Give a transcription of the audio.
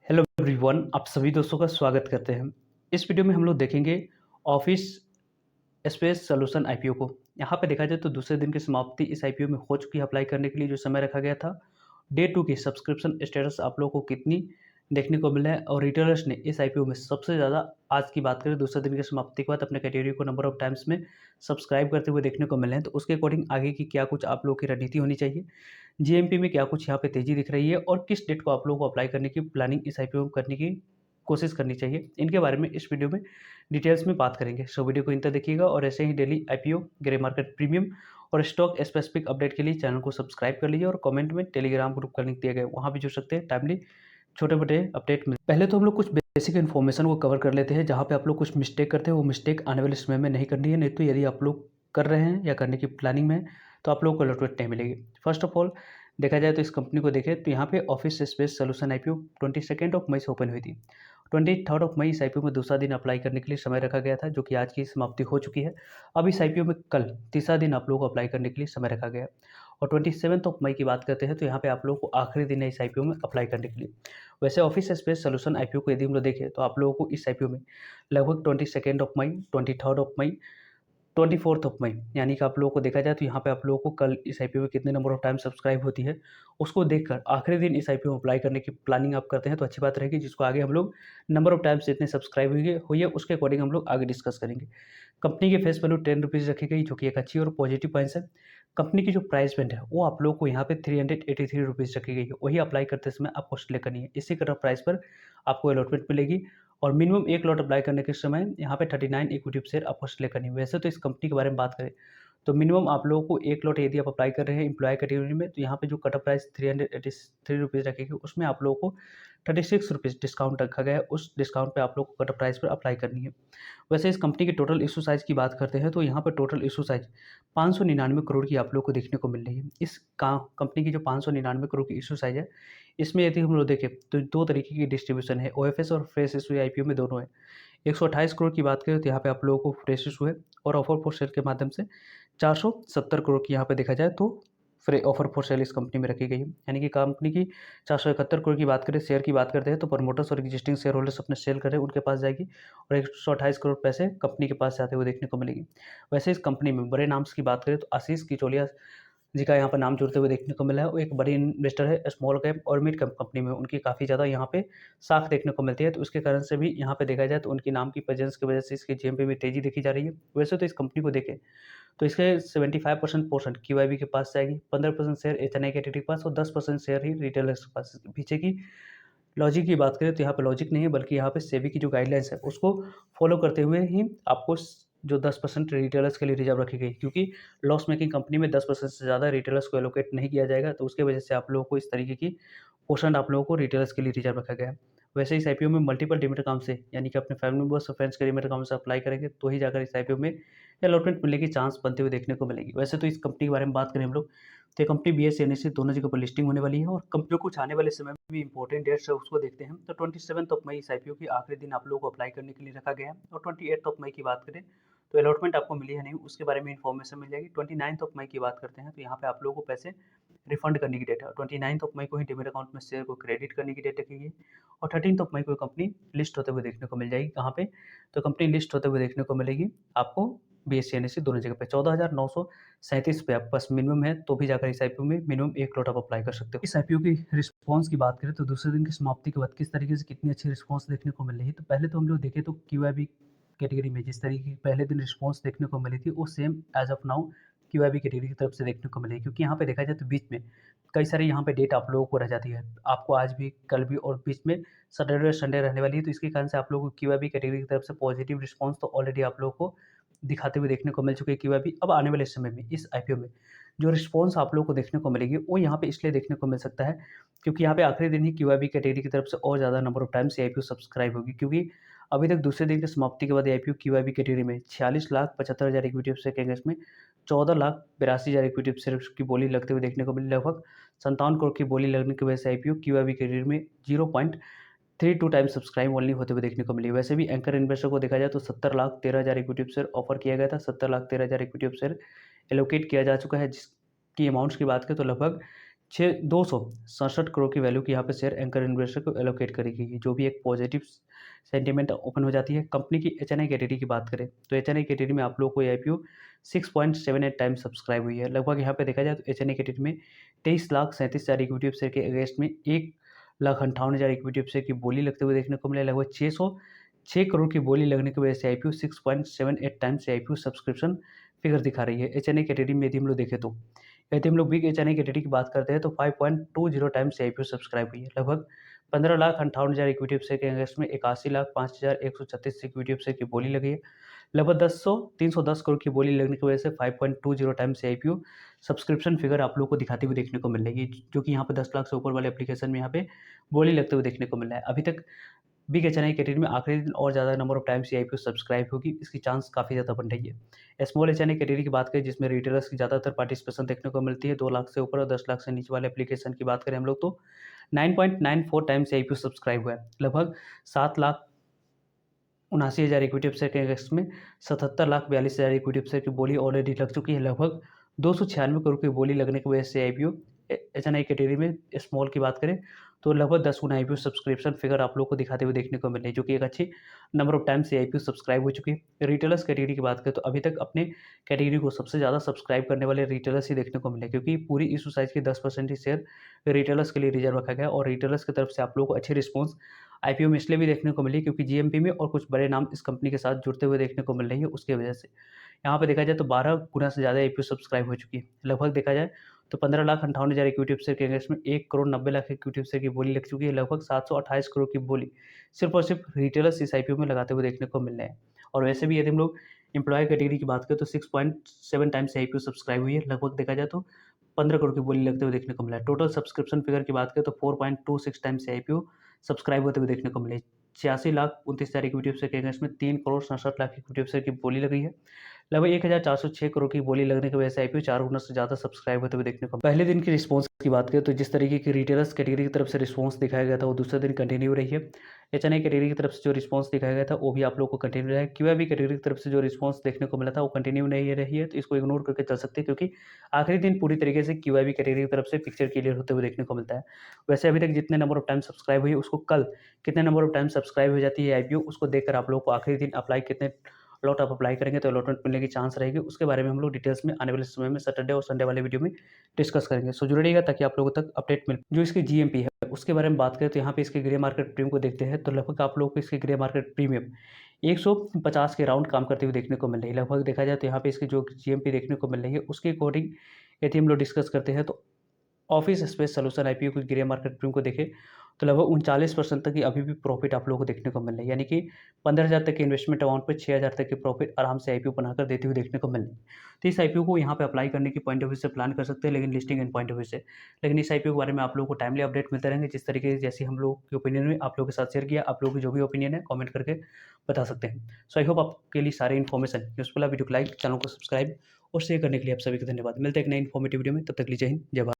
Hello everyone, आप सभी दोस्तों का स्वागत करते हैं। इस वीडियो में हम लोग देखेंगे ऑफिस स्पेस सॉल्यूशन आईपीओ को। यहाँ पे देखा जाए तो दूसरे दिन की समाप्ति इस आईपीओ में हो चुकी है। अप्लाई करने के लिए जो समय रखा गया था, डे 2 की सब्सक्रिप्शन स्टेटस आप लोगों को कितनी देखने को मिला है और रिटेलर्स ने इस आईपीओ में सबसे ज़्यादा, आज की बात करें दूसरे दिन की समाप्ति के बाद, अपने कैटेगरी को नंबर ऑफ टाइम्स में सब्सक्राइब करते हुए देखने को मिले हैं। तो उसके अकॉर्डिंग आगे की क्या कुछ आप लोगों की रणनीति होनी चाहिए, जीएमपी में क्या कुछ यहाँ पे तेज़ी दिख रही है और किस डेट को आप लोगों को अप्लाई करने की प्लानिंग इस आईपीओ में करने की कोशिश करनी चाहिए, इनके बारे में इस वीडियो में डिटेल्स में बात करेंगे। सो वीडियो को अंत तक देखिएगा और ऐसे ही daily IPO, grey market premium और स्टॉक स्पेसिफिक अपडेट के लिए चैनल को सब्सक्राइब कर लीजिए और कमेंट में टेलीग्राम ग्रुप का लिंक दिया गया है, वहाँ भी जुड़ सकते हैं। टाइमली छोटे-बड़े अपडेट मिल पहले तो हम लोग कुछ बेसिक इन्फॉर्मेशन को कवर कर लेते हैं। जहाँ पे आप लोग कुछ मिस्टेक करते हैं, वो मिस्टेक आने वाले समय में नहीं करनी है। नहीं तो यदि आप लोग कर रहे हैं या करने की प्लानिंग में हैं, तो आप लोगों को अलॉटमेंट नहीं मिलेगी। फर्स्ट ऑफ ऑल देखा जाए तो इस कंपनी को देखें तो यहाँ पे office space solution IPO 22 of मई से ओपन हुई थी। 23 ऑफ मई इस आईपीओ में दूसरा दिन अप्लाई करने के लिए समय रखा गया था, जो कि आज की समाप्ति हो चुकी है। अब इस आईपीओ में कल तीसरा दिन आप लोगों को अप्लाई करने के लिए समय रखा गया है। और 27 ऑफ मई की बात करते हैं तो यहाँ पे आप लोगों को आखिरी दिन है इस आईपीओ में अप्लाई करने के लिए। वैसे ऑफिस स्पेस सॉल्यूशन आईपीओ को यदि हम लोग देखें तो आप लोगों को इस आईपीओ में लगभग 22 ऑफ मई, 23 ऑफ मई, 24 ऑफ मई, यानी कि आप लोगों को देखा जाए तो यहाँ पे आप लोगों को कल इस आईपीओ में कितने नंबर ऑफ टाइम सब्सक्राइब होती है, उसको देखकर आखिरी दिन इस आईपीओ में अप्लाई करने की प्लानिंग आप करते हैं तो अच्छी बात रहेगी, जिसको आगे हम लोग नंबर ऑफ टाइम्स जितने सब्सक्राइब हुई है उसके अकॉर्डिंग हम लोग आगे डिस्कस करेंगे। कंपनी की फेस वैल्यू 10 रुपीज़ रखी गई, जो कि एक अच्छी और पॉजिटिव पॉइंट्स है। कंपनी की जो प्राइस बैंड है वो आप लोग को यहाँ पे 383 रुपीज़ रखी गई है, वही अप्लाई करते समय आपको सिलेक्ट करनी है। इसी कट ऑफ प्राइस पर आपको अलॉटमेंट मिलेगी और मिनिमम एक लॉट अप्लाई करने के समय यहाँ पे 39 इक्विटी शेयर आपको सिलेक्ट करनी है। वैसे तो इस कंपनी के बारे में बात करें तो मिनिमम आप लोगों को एक लॉट यदि आप अप्लाई कर रहे हैं एम्प्लॉय कैटेगरी में, तो यहाँ पे जो कट ऑफ प्राइस 383 रुपीज़ रखेगी, उसमें आप लोगों को 36 रुपीज़ डिस्काउंट रखा गया है। उस डिस्काउंट पे आप लोग को कट ऑफ प्राइस पर अप्लाई करनी है। वैसे इस कंपनी की टोटल इशू साइज़ की बात करते हैं तो यहाँ पर टोटल इशू साइज़ 599 करोड़ की आप लोग को देखने को मिल रही है। इस कंपनी की जो 599 करोड़ की इशू साइज़ है, इसमें यदि हम लोग देखें तो दो तरीके की डिस्ट्रीब्यूशन है, ओएफएस और फ्रेश इशू आईपीओ में दोनों है। 128 करोड़ की बात करें तो यहाँ पे आप लोगों को फ्रेश इशू है और ऑफर फॉर सेल के माध्यम से 470 करोड़ की यहाँ पे देखा जाए तो फ्रे ऑफर फॉर सेल इस कंपनी में रखी गई है। यानी कि कंपनी की 471 करोड़ की बात करें, शेयर की बात करते हैं तो प्रमोटर्स और एग्जिस्टिंग शेयर होल्डर्स अपने सेल कर रहे हैं उनके पास जाएगी और 128 करोड़ पैसे कंपनी के पास से आते हुए देखने को मिलेगी। वैसे इस कंपनी में बड़े नाम्स की बात करें तो आशीष किचोलिया जी का यहाँ पर नाम जुड़ते हुए देखने को मिला है। वो एक बड़ी इन्वेस्टर है स्मॉल कैप और मिड कैप कंपनी में, उनकी काफ़ी ज़्यादा यहाँ पे साख देखने को मिलती है। तो उसके कारण से भी यहाँ पे देखा जाए तो उनके नाम की प्रेजेंस की वजह से इसकी जीएमपी में तेज़ी देखी जा रही है। वैसे तो इस कंपनी को देखें तो इसके 75% पोर्शन क्यूआईबी के पास जाएगी, 15% शेयर एचएनआई कैटेगरी के पास और 10% शेयर ही रिटेलर्स के पास। पीछे की लॉजिक की बात करें तो यहाँ पे लॉजिक नहीं है, बल्कि यहाँ पे सेबी की जो गाइडलाइंस है उसको फॉलो करते हुए ही आपको जो 10% रिटेलर्स के लिए रिजर्व रखी गई, क्योंकि लॉस मेकिंग कंपनी में 10% से ज़्यादा रिटेलर्स को एलोकेट नहीं किया जाएगा। तो उसके वजह से आप लोगों को इस तरीके की पोर्शन आप लोगों को रिटेलर्स के लिए रिजर्व रखा गया है। वैसे इस आईपीओ में मल्टीपल डीमैट अकाउंट से, यानी कि अपने फैमिली मेंबर्स और फ्रेंड्स के डीमैट अकाउंट से अप्लाई करेंगे तो ही जाकर इस आईपीओ में अलॉटमेंट मिलने की चांस बनते हुए देखने को मिलेगी। वैसे तो इस कंपनी के बारे में बात करें हम लोग तो ये कंपनी बीएसई एनएसई दोनों जगह पर लिस्टिंग होने वाली है और कंपनी को कुछ आने वाले समय में भी इंपॉर्टेंट डेट्स है उसको देखते हैं। तो 27 ऑफ मई इस आईपीओ की आखिरी दिन आप लोगों को अप्लाई करने के लिए रखा गया है और 28 ऑफ मई की बात करें तो अलॉटमेंट आपको मिली है नहीं, उसके बारे में इन्फॉर्मेशन मिल जाएगी। 29 ऑफ मई की बात करते हैं तो यहाँ पे आप लोगों को पैसे रिफंड करने की डेट है। 29 ऑफ मई को ही डीमैट अकाउंट में शेयर को क्रेडिट करने की डेट रखी गई और 13 ऑफ मई को कंपनी लिस्ट होते हुए देखने को मिल जाएगी। कहाँ पे? तो कंपनी लिस्ट होते हुए देखने को मिलेगी आपको बीएसई एनएसई दोनों जगह पे। 14,937 पे आपके पास मिनिमम है, तो भी जाकर इस आईपीओ में मिनिमम एक लॉट आप अप्लाई कर सकते हो। इस आईपीओ की रिस्पॉन्स की बात करें तो दूसरे दिन की समाप्ति के बाद किस तरीके से कितनी अच्छी रिस्पॉन्स देखने को मिल रही है, तो पहले तो हम लोग देखें तो क्यूआईबी कैटेगरी में जिस तरीके की पहले दिन रिस्पॉन्स देखने को मिली थी वो same as of now QIB category की तरफ से देखने को मिलेगी, क्योंकि यहाँ पे देखा जाए तो बीच में कई सारे यहाँ पे डेट आप लोगों को रह जाती है, आपको आज भी कल भी और बीच में सैटरडे और संडे रहने वाली है। तो इसके कारण से आप लोगों को क्यूआईबी कैटेगरी की तरफ से पॉजिटिव रिस्पॉन्स तो ऑलरेडी आप लोगों को दिखाते हुए देखने को मिल चुके हैं क्यूआईबी। अब आने वाले समय में इस आईपीओ में जो रिस्पॉन्स आप लोगों को देखने को मिलेगी वो यहाँ पे इसलिए देखने को मिल सकता है क्योंकि यहाँ पे आखिरी दिन ही क्यूआईबी कैटेगरी की तरफ से और ज़्यादा number of times IPO subscribe होगी, क्योंकि अभी तक दूसरे दिन की समाप्ति के बाद आईपीओ क्यूआईबी कैटेगरी में 46,75,000 इक्विटी शेयर के अगेंस्ट में 14,82,000 इक्विटी शेयर की बोली लगते हुए देखने को मिली। लगभग 57 करोड़ की बोली लगने की वजह से आईपीओ क्यूआईबी कैटेगरी में 0.32 टाइम्स सब्सक्राइब ओनली होते हुए देखने को मिली। वैसे भी एंकर इन्वेस्टर को देखा जाए तो 70,13,000 इक्विटी शेयर ऑफर किया गया था। 70,13,000 इक्विटी शेयर एलोकेट किया जा चुका है, जिसकी अमाउंट्स की बात करें तो लगभग 267 करोड़ की वैल्यू की यहाँ पे शेयर एंकर इन्वेस्टर को एलोकेट करी गई है, जो भी एक पॉजिटिव सेंटिमेंट ओपन हो जाती है। कंपनी की एचएनआई कैटेगरी की बात करें तो एचएनआई कैटेगरी में आप लोगों को ये आईपीओ 6.78 टाइम सब्सक्राइब हुई है। लगभग यहाँ पे देखा जाए तो एचएनआई कैटेगरी में 23,37,000 इक्विटी शेयर के अगेंस्ट में 1,58,000 इक्विटी शेयर की बोली लगते हुए देखने को मिला। लगभग 606 करोड़ की बोली लगने की वजह से आईपीओ 6.78 टाइम से आईपीओ सब्सक्रिप्शन फिगर दिखा रही है। एचएनआई कैटेगरी में यदि हम लोग देखें तो यदि हम लोग बिग एचएनआई कैटेगरी की बात करते हैं तो 5.20 टाइम से आईपीओ सब्सक्राइब हुई है। लगभग 15,58,000 इक्विटी शेयर के अगेंस्ट में 81,05,136 इक्विटी शेयर की बोली लगी है। लगभग 310 करोड़ की बोली लगने की वजह से 5.20 टाइम से आईपीओ सब्सक्रिप्शन फिगर आप लोगों को दिखाते हुए देखने को मिल रही है, जो कि यहाँ पे 10 लाख से ऊपर वाले एप्लीकेशन में यहाँ पे बोली लगते हुए देखने को मिल रहा है। अभी तक बिग एचएनआई कैटेगरी में आखिरी दिन और ज़्यादा नंबर ऑफ टाइम्स ये आईपीओ सब्सक्राइब होगी, इसकी चांस काफ़ी ज़्यादा बन रही है। स्मॉल एचएनआई कैटेगरी की बात करें जिसमें रिटेलर्स की ज़्यादातर पार्टिसिपेशन देखने को मिलती है, 2 लाख से ऊपर और 10 लाख से नीचे वाले एप्लीकेशन की बात करें हम लोग तो 9.94 टाइम्स आईपीओ सब्सक्राइब हुआ है। लगभग 7,79,000 इक्विटी शेयर के अगेंस्ट में 77,42,000 इक्विटी शेयर की बोली ऑलरेडी लग चुकी है। लगभग 296 करोड़ की बोली लगने की वजह से आईपीओ एचएनआई कैटेगरी में स्मॉल की बात करें तो लगभग 10 गुना आईपीओ सब्सक्रिप्शन फिगर आप लोग को दिखाते हुए देखने को मिल रही है, जो कि एक अच्छी नंबर ऑफ टाइम से आईपीओ सब्सक्राइब हो चुकी है। रिटेलर्स कैटेगरी की बात करें तो अभी तक अपने कैटेगरी को सबसे ज़्यादा सब्सक्राइब करने वाले रिटेलर्स ही देखने को मिले, क्योंकि पूरी इशू साइज की 10% ही शेयर रिटेलर्स के लिए रिजर्व रखा गया और रिटेलर्स की तरफ से आप लोगों को अच्छी रिस्पॉन्स आईपीओ में इसलिए भी देखने को मिली क्योंकि जीएमपी में और कुछ बड़े नाम इस कंपनी के साथ जुड़ते हुए देखने को मिल रही है, उसकी वजह से यहाँ पे देखा जाए तो 12 गुना से ज़्यादा आईपीओ सब्सक्राइब हो चुकी है। लगभग देखा जाए तो 15,58,000 इक्विटी शेयर के अगेंस्ट में 1,90,00,000 इक्विटी शेयर की बोली लग चुकी है। लगभग 728 करोड़ की बोली सिर्फ और सिर्फ रिटेलर्स इस आईपीओ में लगाते हुए देखने को मिल रहे हैं। और वैसे भी यदि हम लोग एम्प्लॉय कैटेगरी की बात करें तो 6.7 टाइम्स आईपीओ सब्सक्राइब हुई है। लगभग देखा जाए तो 15 करोड़ की बोली लगते हुए देखने को मिला है। टोटल सब्सक्रिप्शन फिगर की बात करें तो 4.26 टाइम्स से आईपीओ सब्सक्राइब होते हुए देखने को मिले। 86,29,000 इक्विटी शेयर के अगेंस्ट में 3,67,00,000 इक्विटी शेयर की बोली लगी है। लगभग 1,406 करोड़ की बोली लगने की वजह से आईपीओ 4 गुना से ज़्यादा सब्सक्राइब होते हुए देखने को पहले दिन की रिस्पॉन्स की बात करें तो जिस तरीके की रिटेलर्स कैटेगरी की तरफ से रिस्पॉन्स दिखाया गया था वो दूसरे दिन कंटिन्यू रही है। एचएनआई कैटेगरी की तरफ से जो रिस्पॉन्स दिखाया गया था वो भी आप लोग को कंटिन्यू रहा है। क्यूआईबी कैटेगरी की तरफ से जो रिस्पॉन्स देखने को मिला था वो कंटिन्यू नहीं रही है, तो इसको इग्नोर करके चल सकते हैं, क्योंकि आखिरी दिन पूरी तरीके से क्यूआईबी कैटेगरी की तरफ से पिक्चर क्लियर होते हुए देखने को मिलता है। वैसे अभी तक जितने नंबर ऑफ टाइम सब्सक्राइब हुई है उसको कल कितने नंबर ऑफ टाइम सब्सक्राइब हो जाती है आईपीओ, उसको देखकर आप लोगों को आखिरी दिन अप्लाई कितने लॉट आप अप्लाई करेंगे तो अलॉटमेंट मिलने की चांस रहेगी, उसके बारे में हम लोग डिटेल्स में आने वाले समय में सैटरडे और संडे वाले वीडियो में डिस्कस करेंगे। सो जुड़े रहिएगा ताकि आप लोगों तक अपडेट मिल। जो इसकी जीएमपी है उसके बारे में बात करें तो यहाँ पे इसके ग्रे मार्केट प्रीमियम को देखते हैं तो लगभग आप लोगों को इसके ग्रे मार्केट प्रीमियम 150 के राउंड काम करते हुए देखने को मिल रही है। लगभग देखा जाए तो यहाँ पे इसकी जो जीएमपी देखने को मिल रही है उसके अकॉर्डिंग यदि हम लोग डिस्कस करते हैं तो ऑफिस स्पेस सॉल्यूशन आईपीओ की ग्रे मार्केट प्रीमियम को देखें तो लगभग 39% तक की अभी भी प्रॉफिट आप लोगों को देखने को मिल रहा है, यानी कि 15,000 तक के इन्वेस्टमेंट अमाउंट पे 6,000 तक की प्रॉफिट आराम से आईपीओ बनाकर देते हुए देखने को मिल रही है। तो इस आईपीओ को यहाँ पे अप्लाई करने की पॉइंट ऑफ व्यू से प्लान कर सकते हैं, लेकिन listing and point of view से। लेकिन इस आईपीओ के बारे में आप लोगों को टाइमली अपडेट मिलते रहेंगे, जिस तरीके से जैसे हम लोग की ओपिनियन में आप लोगों के साथ शेयर किया, आप लोगों की जो भी ओपिनियन है कॉमेंट करके बता सकते हैं। सो आई होप आपके लिए सारी इन्फॉर्मेशन यूजफुल है। वीडियो को लाइक, चैनल को सब्सक्राइब और शेयर करने के लिए आप सभी को धन्यवाद। मिलते हैं एक नई इन्फॉर्मेटिव वीडियो में, तब तक लीजिए जय भारत।